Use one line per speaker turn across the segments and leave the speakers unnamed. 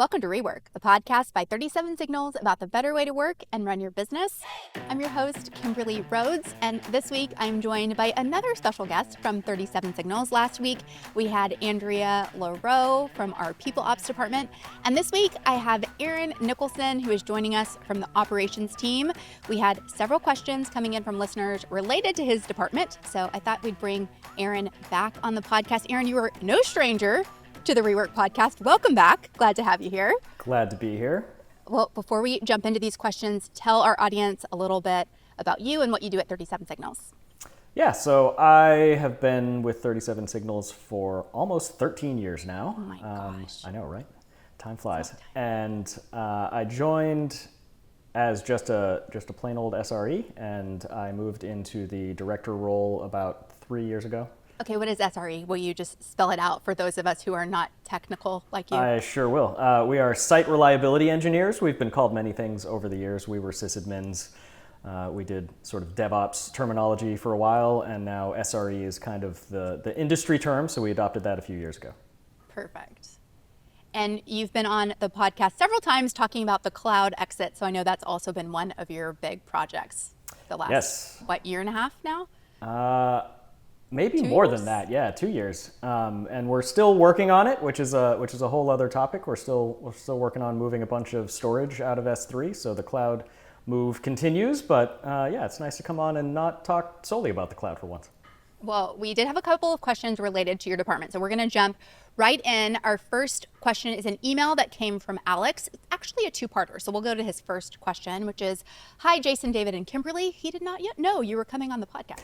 Welcome to Rework, the podcast by 37 Signals about the better way to work and run your business. I'm your host, Kimberly Rhodes, and this week I'm joined by another special guest from 37 Signals. Last week we had Andrea LaRoe from our People Ops department, and this week I have Eron Nicholson, who is joining us from the operations team. We had several questions coming in from listeners related to his department, so I thought we'd bring Eron back on the podcast. Eron, you are no stranger to the Rework podcast. Welcome back. Glad to have you here.
Glad to be here.
Well, before we jump into these questions, tell our audience a little bit about you and what you do at 37 Signals.
Yeah, so I have been with 37 Signals for almost 13 years now.
Oh my gosh.
I know, right? Time flies. And I joined as just a plain old SRE, and I moved into the director role about 3 years ago.
Okay, what is SRE? Will you just spell it out for those of us who are not technical like you?
I sure will. We are site reliability engineers. We've been called many things over the years. We were sysadmins. We did sort of DevOps terminology for a while, and now SRE is kind of the industry term, so we adopted that a few years ago.
Perfect. And you've been on the podcast several times talking about the cloud exit, so I know that's also been one of your big projects the last, year and a half now?
Maybe
2
more
years?
than that, yeah, 2 years, and we're still working on it, which is a whole other topic. We're still working on moving a bunch of storage out of S3, so the cloud move continues. But yeah, it's nice to come on and not talk solely about the cloud for once.
Well, we did have a couple of questions related to your department, so we're going to jump right in. Our first question is an email that came from Alex. It's actually a two-parter, so we'll go to his first question, which is, "Hi, Jason, David, and Kimberly. He did not yet know you were coming on the podcast.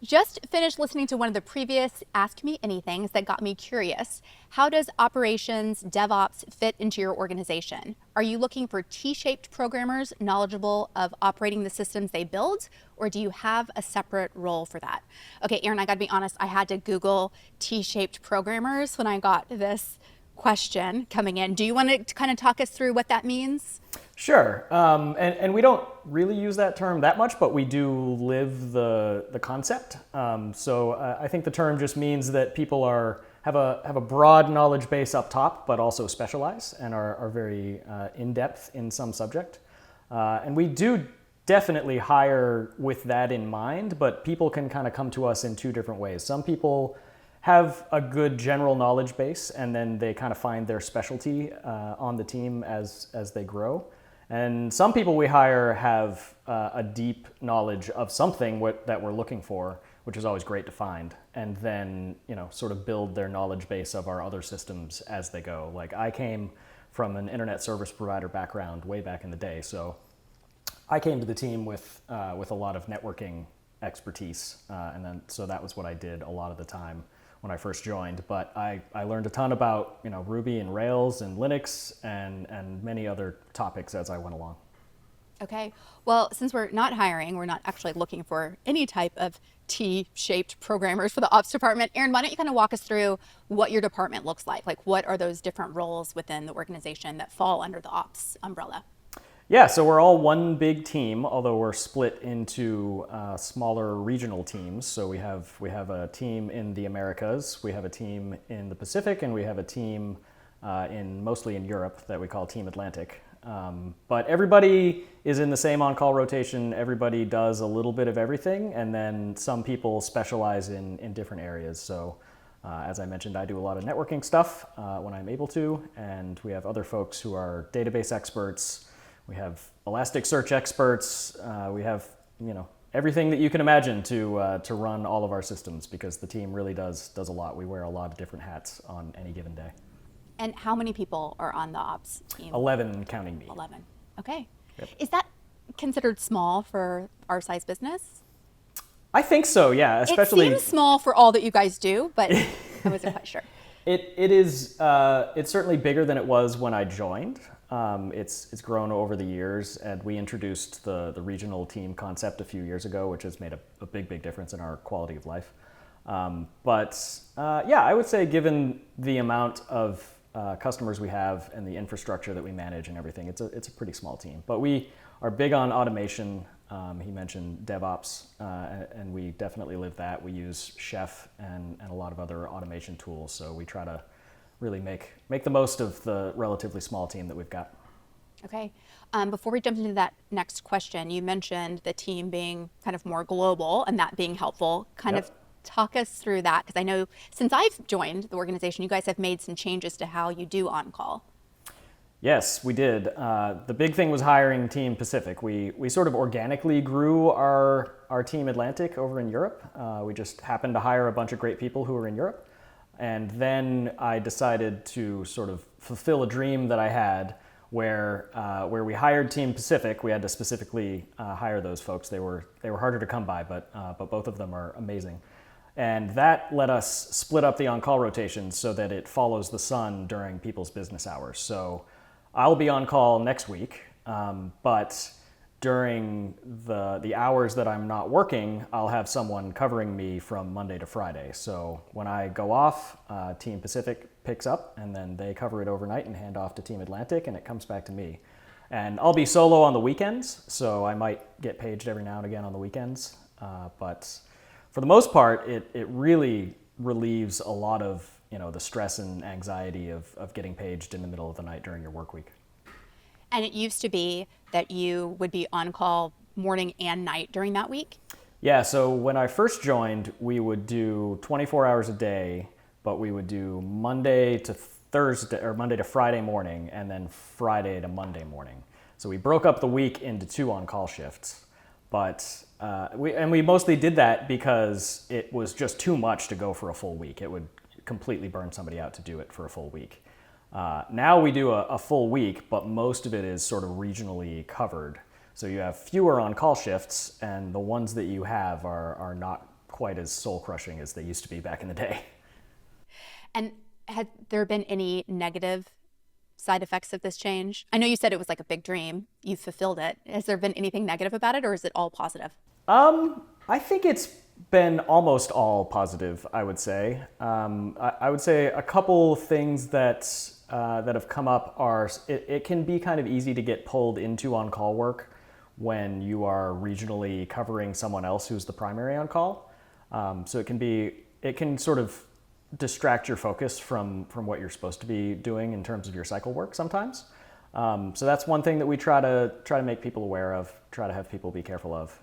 Just finished listening to one of the previous Ask Me Anythings that got me curious. How does operations DevOps fit into your organization? Are you looking for T-shaped programmers knowledgeable of operating the systems they build, or do you have a separate role for that?" Okay, Eron, I gotta be honest, I had to Google T-shaped programmers when I got this question coming in. Do you want to kind of talk us through what that means?
Sure, and we don't really use that term that much, but we do live the concept. So I think the term just means that people have a broad knowledge base up top, but also specialize and are very in depth in some subject. And we do definitely hire with that in mind, but people can kind of come to us in two different ways. Some people have a good general knowledge base, and then they kind of find their specialty on the team as they grow. And some people we hire have a deep knowledge of something that we're looking for, which is always great to find, and then sort of build their knowledge base of our other systems as they go. Like, I came from an internet service provider background way back in the day, so I came to the team with a lot of networking expertise, and then so that was what I did a lot of the time when I first joined. But I learned a ton about Ruby and Rails and Linux and many other topics as I went along.
Okay, well, since we're not hiring, we're not actually looking for any type of T-shaped programmers for the ops department. Eron, why don't you kind of walk us through what your department looks like? Like, what are those different roles within the organization that fall under the ops umbrella?
Yeah, so we're all one big team, although we're split into smaller regional teams. So we have a team in the Americas, we have a team in the Pacific, and we have a team mostly in Europe that we call Team Atlantic. But everybody is in the same on-call rotation. Everybody does a little bit of everything, and then some people specialize in different areas. So as I mentioned, I do a lot of networking stuff when I'm able to, and we have other folks who are database experts. We have Elasticsearch experts. We have everything that you can imagine to run all of our systems, because the team really does a lot. We wear a lot of different hats on any given day.
And how many people are on the ops team?
11, counting me.
11. Okay.
Yep.
Is that considered small for our size business?
I think so. Yeah, especially.
It seems small for all that you guys do, but I wasn't quite sure.
It is. It's certainly bigger than it was when I joined. It's grown over the years, and we introduced the regional team concept a few years ago, which has made a big difference in our quality of life. But I would say, given the amount of customers we have and the infrastructure that we manage and everything, it's a pretty small team. But we are big on automation. He mentioned DevOps, and we definitely live that. We use Chef and a lot of other automation tools, so we try to really make the most of the relatively small team that we've got.
Okay. Before we jump into that next question, you mentioned the team being kind of more global and that being helpful. Kind of talk us through that, because I know since I've joined the organization, you guys have made some changes to how you do on-call.
Yes, we did. The big thing was hiring Team Pacific. We sort of organically grew our Team Atlantic over in Europe. We just happened to hire a bunch of great people who were in Europe. And then I decided to sort of fulfill a dream that I had where we hired Team Pacific. We had to specifically hire those folks. They were harder to come by, but both of them are amazing. And that let us split up the on-call rotations so that it follows the sun during people's business hours. So I'll be on call next week, but during the hours that I'm not working, I'll have someone covering me from Monday to Friday. So when I go off, Team Pacific picks up, and then they cover it overnight and hand off to Team Atlantic, and it comes back to me. And I'll be solo on the weekends, so I might get paged every now and again on the weekends. But for the most part, it really relieves a lot of the stress and anxiety of getting paged in the middle of the night during your work week.
And it used to be that you would be on call morning and night during that week?
Yeah, so when I first joined, we would do 24 hours a day, but we would do Monday to Thursday or Monday to Friday morning and then Friday to Monday morning. So we broke up the week into 2 on-call shifts. But we mostly did that because it was just too much to go for a full week. It would completely burn somebody out to do it for a full week. Now we do a full week, but most of it is sort of regionally covered. So you have fewer on-call shifts, and the ones that you have are not quite as soul-crushing as they used to be back in the day.
And had there been any negative side effects of this change? I know you said it was like a big dream. You fulfilled it. Has there been anything negative about it, or is it all positive?
I think it's been almost all positive, I would say. I would say a couple things that have come up are it can be kind of easy to get pulled into on-call work when you are regionally covering someone else who's the primary on-call. So it can sort of distract your focus from what you're supposed to be doing in terms of your cycle work sometimes. So that's one thing that we try to make people aware of, try to have people be careful of.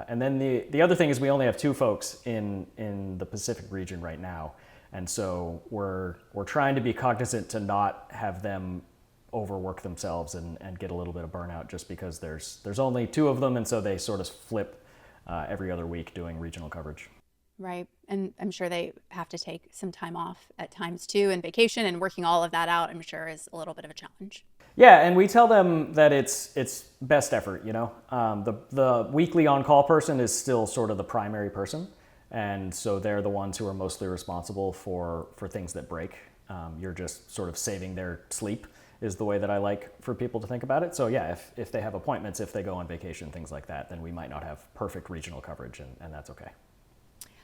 And then the other thing is we only have 2 folks in the Pacific region right now. And so we're trying to be cognizant to not have them overwork themselves and get a little bit of burnout just because there's only 2 of them, and so they sort of flip every other week doing regional coverage.
Right. And I'm sure they have to take some time off at times too, and vacation, and working all of that out, I'm sure, is a little bit of a challenge.
Yeah, and we tell them that it's best effort, The weekly on-call person is still sort of the primary person, and so they're the ones who are mostly responsible for things that break. You're just sort of saving their sleep is the way that I like for people to think about it. So yeah, if they have appointments, if they go on vacation, things like that, then we might not have perfect regional coverage, and that's okay.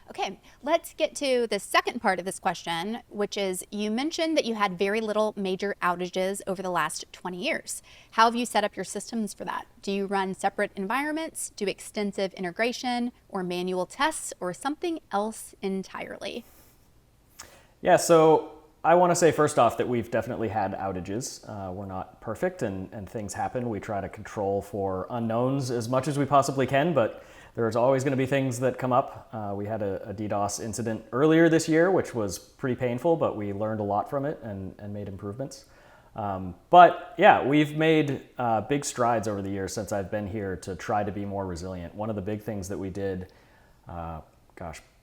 Okay, let's get to the second part of this question, which is you mentioned that you had very little major outages over the last 20 years. How have you set up your systems for that? Do you run separate environments, do extensive integration or manual tests, or something else entirely?
Yeah, so I want to say first off that we've definitely had outages. We're not perfect and things happen. We try to control for unknowns as much as we possibly can, but there's always going to be things that come up. We had a DDoS incident earlier this year, which was pretty painful, but we learned a lot from it and made improvements. But yeah, we've made big strides over the years since I've been here to try to be more resilient. One of the big things that we did,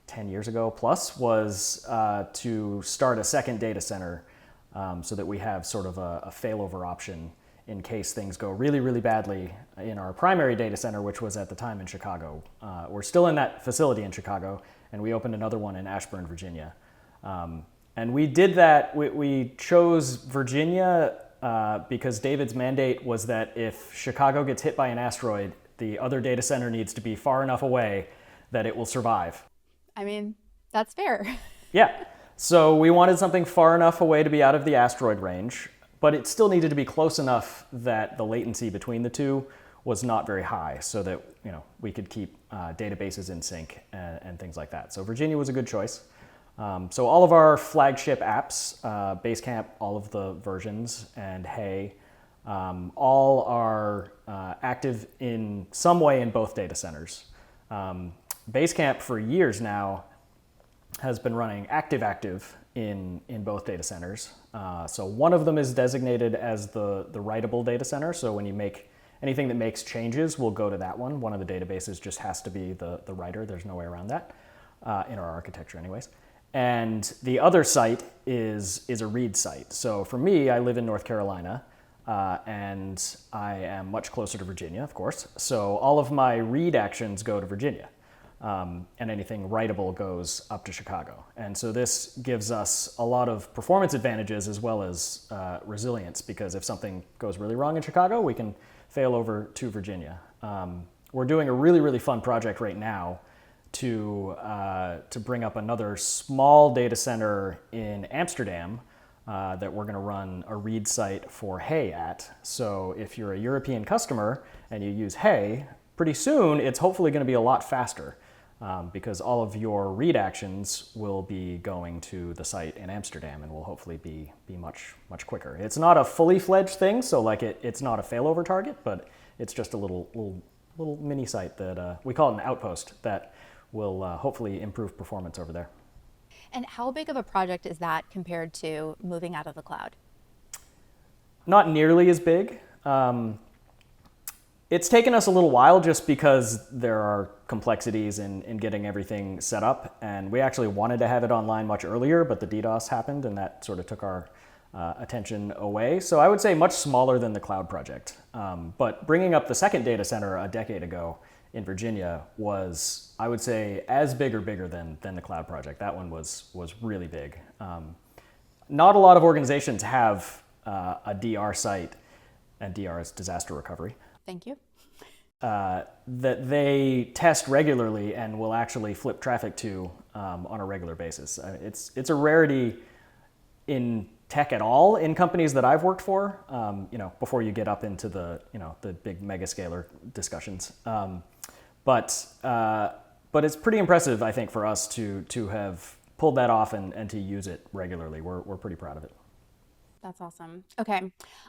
10 years ago plus, was to start a second data center so that we have sort of a failover option in case things go really, really badly in our primary data center, which was at the time in Chicago. We're still in that facility in Chicago, and we opened another one in Ashburn, Virginia. And we did that, we chose Virginia because David's mandate was that if Chicago gets hit by an asteroid, the other data center needs to be far enough away that it will survive.
I mean, that's fair.
Yeah, so we wanted something far enough away to be out of the asteroid range, but it still needed to be close enough that the latency between the two was not very high so that we could keep databases in sync and things like that. So Virginia was a good choice. So all of our flagship apps, Basecamp, all of the versions, and Hey, all are active in some way in both data centers. Basecamp for years now has been running active in both data centers. So one of them is designated as the writable data center. So when you make anything that makes changes, will go to that one. One of the databases just has to be the writer. There's no way around that in our architecture anyways. And the other site is a read site. So for me, I live in North Carolina, and I am much closer to Virginia, of course. So all of my read actions go to Virginia, and anything writable goes up to Chicago. And so this gives us a lot of performance advantages as well as resilience, because if something goes really wrong in Chicago, we can fail over to Virginia. We're doing a really fun project right now to bring up another small data center in Amsterdam that we're going to run a read site for Hey at. So if you're a European customer and you use Hey, pretty soon it's hopefully going to be a lot faster because all of your read actions will be going to the site in Amsterdam and will hopefully be much quicker. It's not a fully fledged thing, so like it's not a failover target, but it's just a little mini site that we call it an outpost that will hopefully improve performance over there.
And how big of a project is that compared to moving out of the cloud?
Not nearly as big. It's taken us a little while just because there are complexities in getting everything set up. And we actually wanted to have it online much earlier, but the DDoS happened and that sort of took our attention away. So I would say much smaller than the cloud project. But bringing up the second data center a decade ago in Virginia was, I would say, as big or bigger than the cloud project. That one was really big. Not a lot of organizations have a DR site, and DR is disaster recovery.
Thank you.
That they test regularly and will actually flip traffic to on a regular basis. It's a rarity in tech at all in companies that I've worked for. Before you get up into the big mega scaler discussions. But it's pretty impressive, I think, for us to have pulled that off and to use it regularly. We're pretty proud of it.
That's awesome. Okay,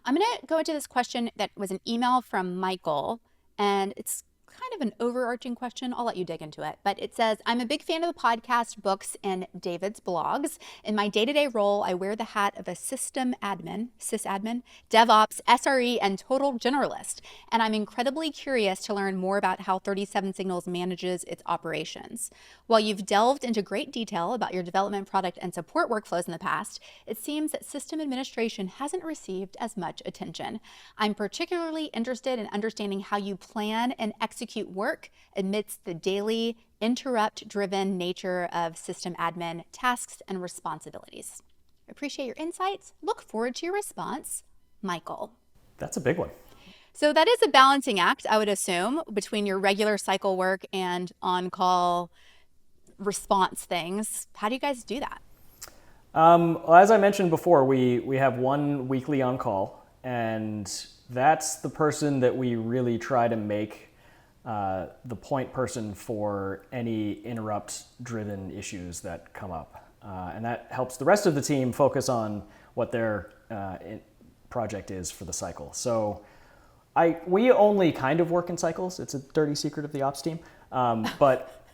I'm going to go into this question that was an email from Michael, and it's kind of an overarching question. I'll let you dig into it. But it says, I'm a big fan of the podcast, books, and David's blogs. In my day-to-day role, I wear the hat of a system admin, sysadmin, DevOps, SRE, and total generalist. And I'm incredibly curious to learn more about how 37 Signals manages its operations. While you've delved into great detail about your development, product, and support workflows in the past, it seems that system administration hasn't received as much attention. I'm particularly interested in understanding how you plan and execute work amidst the daily interrupt-driven nature of system admin tasks and responsibilities. Appreciate your insights. Look forward to your response, Michael.
That's a big one.
So that is a balancing act, I would assume, between your regular cycle work and on-call response things. How do you guys do that?
Well, as I mentioned before, we have one weekly on-call, and that's the person that we really try to make the point person for any interrupt-driven issues that come up. And that helps the rest of the team focus on what their project is for the cycle. So we only kind of work in cycles. It's a dirty secret of the ops team. But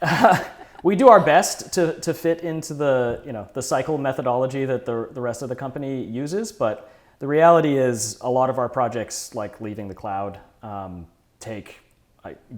we do our best to fit into the cycle methodology that the rest of the company uses. But the reality is a lot of our projects, like leaving the cloud, take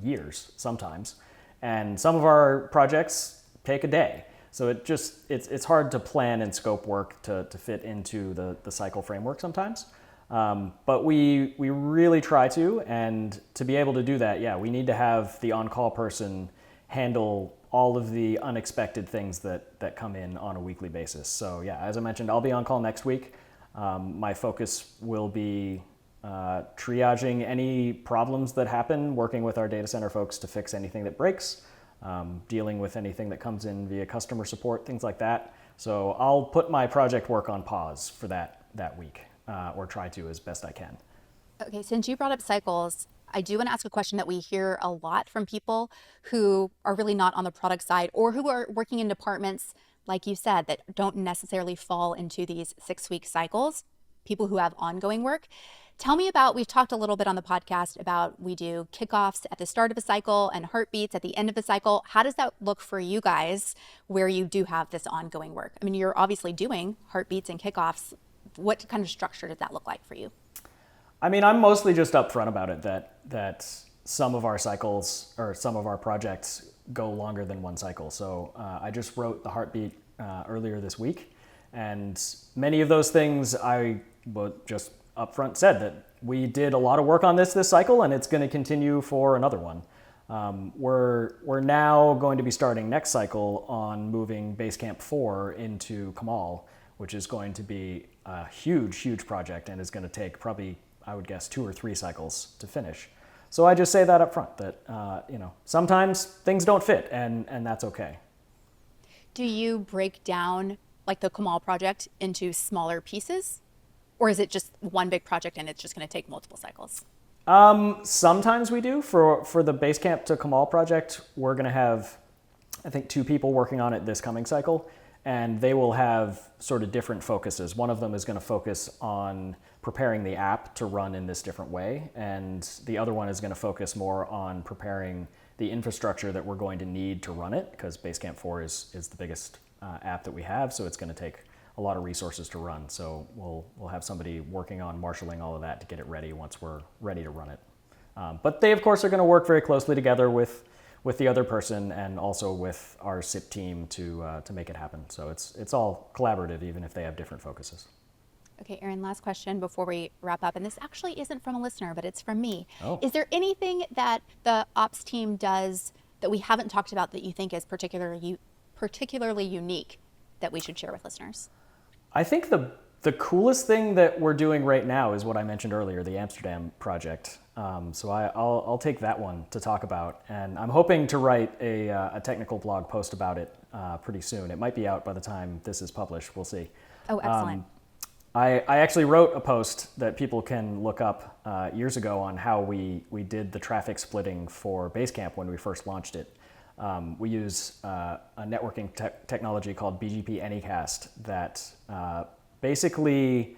years sometimes, and some of our projects take a day. So it's hard to plan and scope work to fit into the cycle framework sometimes. But we really try to, and to be able to do that, we need to have the on-call person handle all of the unexpected things that come in on a weekly basis. So as I mentioned, I'll be on call next week. My focus will be triaging any problems that happen, working with our data center folks to fix anything that breaks, dealing with anything that comes in via customer support, things like that. So I'll put my project work on pause for that week, or try to as best I can.
Okay, since you brought up cycles, I do want to ask a question that we hear a lot from people who are really not on the product side or who are working in departments like you said, that don't necessarily fall into these 6-week cycles, people who have ongoing work. Tell me about, we've talked a little bit on the podcast about we do kickoffs at the start of a cycle and heartbeats at the end of the cycle. How does that look for you guys where you do have this ongoing work? I mean, you're obviously doing heartbeats and kickoffs. What kind of structure does that look like for you?
I mean, I'm mostly just upfront about it that some of our cycles or some of our projects go longer than one cycle. So I just wrote the heartbeat earlier this week, and many of those things I just upfront said that we did a lot of work on this cycle, and it's going to continue for another one. We're now going to be starting next cycle on moving Basecamp 4 into Kamal, which is going to be a huge project and is going to take probably, I would guess, 2 or 3 cycles to finish. So I just say that up front, that sometimes things don't fit, and that's okay.
Do you break down like the Kamal project into smaller pieces? Or is it just one big project and it's just going to take multiple cycles?
Sometimes we do. For the Basecamp to Kamal project, we're going to have, I think, 2 people working on it this coming cycle, and they will have sort of different focuses. One of them is going to focus on preparing the app to run in this different way, and the other one is going to focus more on preparing the infrastructure that we're going to need to run it, because Basecamp 4 is the biggest app that we have, so it's going to take a lot of resources to run. So we'll have somebody working on marshaling all of that to get it ready once we're ready to run it. But they, of course, are going to work very closely together with the other person and also with our SIP team to make it happen. So it's all collaborative, even if they have different focuses.
Okay, Eron, last question before we wrap up. And this actually isn't from a listener, but it's from me.
Oh.
Is there anything that the ops team does that we haven't talked about that you think is particularly unique that we should share with listeners?
I think the coolest thing that we're doing right now is what I mentioned earlier, the Amsterdam project. So I'll take that one to talk about, and I'm hoping to write a technical blog post about it pretty soon. It might be out by the time this is published. We'll see.
Oh, excellent.
I actually wrote a post that people can look up years ago on how we did the traffic splitting for Basecamp when we first launched it. We use a networking technology called BGP Anycasr that basically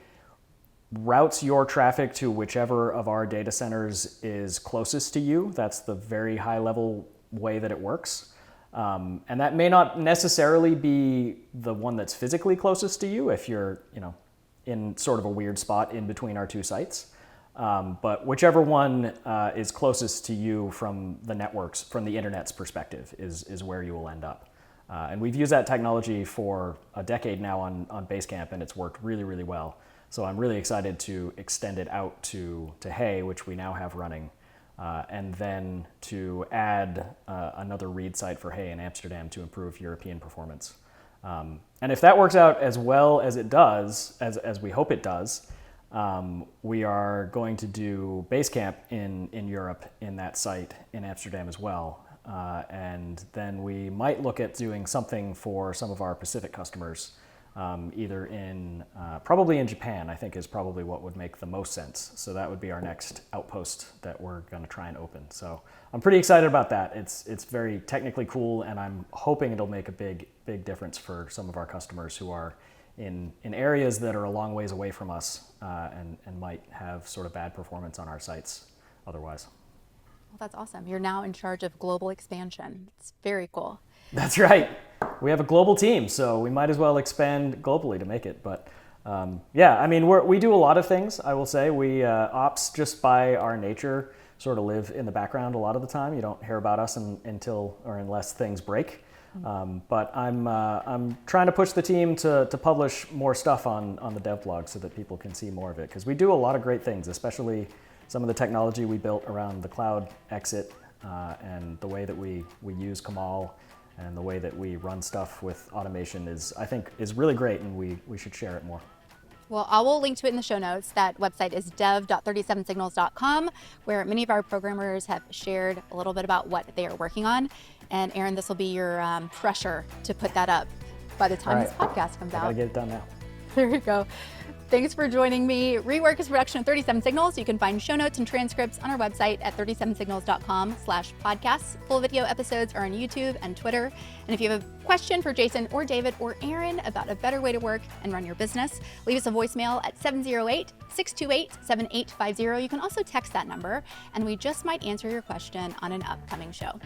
routes your traffic to whichever of our data centers is closest to you. That's the very high level way that it works. And that may not necessarily be the one that's physically closest to you if you're in sort of a weird spot in between our 2 sites. But whichever one is closest to you from the networks, from the internet's perspective, is where you will end up. And we've used that technology for a decade now on Basecamp, and it's worked really, really well. So I'm really excited to extend it out to Hey, which we now have running, and then to add another read site for Hey in Amsterdam to improve European performance. And if that works out as well as it does, as we hope it does, we are going to do Basecamp in Europe in that site in Amsterdam as well. And then we might look at doing something for some of our Pacific customers, either probably in Japan, I think is probably what would make the most sense. So that would be our next outpost that we're going to try and open. So I'm pretty excited about that. It's very technically cool, and I'm hoping it'll make a big difference for some of our customers who are in areas that are a long ways away from us and might have sort of bad performance on our sites otherwise.
Well, that's awesome. You're now in charge of global expansion. It's very cool.
That's right. We have a global team, so we might as well expand globally to make it. But yeah, I mean, we do a lot of things, I will say. We ops, just by our nature, sort of live in the background a lot of the time. You don't hear about us unless things break. But I'm trying to push the team to publish more stuff on the dev blog so that people can see more of it, because we do a lot of great things, especially some of the technology we built around the cloud exit and the way that we use Kamal and the way that we run stuff with automation I think is really great, and we should share it more.
Well, I will link to it in the show notes. That website is dev.37signals.com, where many of our programmers have shared a little bit about what they are working on. And Eron, this will be your pressure to put that up by the time this podcast comes out.
I gotta get it done now.
There you go. Thanks for joining me. Rework is a production of 37 Signals. You can find show notes and transcripts on our website at 37signals.com/podcasts. Full video episodes are on YouTube and Twitter. And if you have a question for Jason or David or Erin about a better way to work and run your business, leave us a voicemail at 708-628-7850. You can also text that number, and we just might answer your question on an upcoming show.